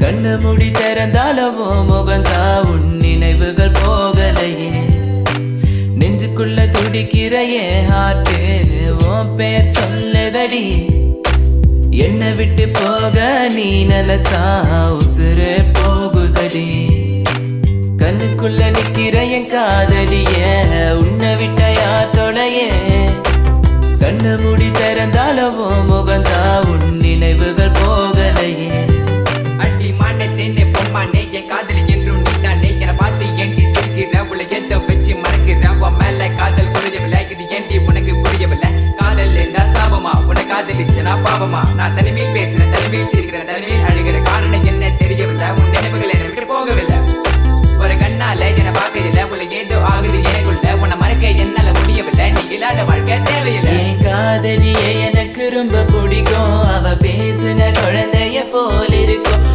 கண்ணு முடி திறந்தாலவோ முகந்தா உன் நினைவுகள் போகலையே நெஞ்சுக்குள்ள துடிக்கிற என் ஹார்ட்டு உன் பேர் சொல்லுதடி என்னை விட்டு போக நீ நினைச்சா உசுறு போகுதடி கண்ணுக்குள்ள நிக்கிற என் காதலிய உன்னை விட்ட யார் தொலைய கண்ணு முடி திறந்தாலவோ முகந்தா உன் நினைவுகள் போகலையே அடி மானே தேனே பொம்மானே என் காதலி என்றும் நீதானே என பார்த்து ஏண்டி சிரிக்கிற உள்ள எந்த வச்சு மறக்கிற உன் மேல காதல் புரியவில்லை இது ஏண்டி உனக்கு புரியவில்லை காதல் என்றால் சாபமா உன காதலிச்சனா பாவமா நான் தனிமையில் பேசுறேன் தனிமையில் சிரிக்கிறேன் தனிமையில் அழுகிற காரணம் என்ன தெரியவில்லை உன் நினைவுகள் என்னை விட்டு போகவில்லை ஒரு கண்ணால என பார்க்கல உள்ள ஏதோ ஆகுது எனக்குள்ள உன்னை மறக்க என்னால முடியவில்லை நீ இல்லாத வாழ்க்கை தேவையில்லை என் காதலியே எனக்கு ரொம்ப பிடிக்கும் அவ பேசுன குழந்தை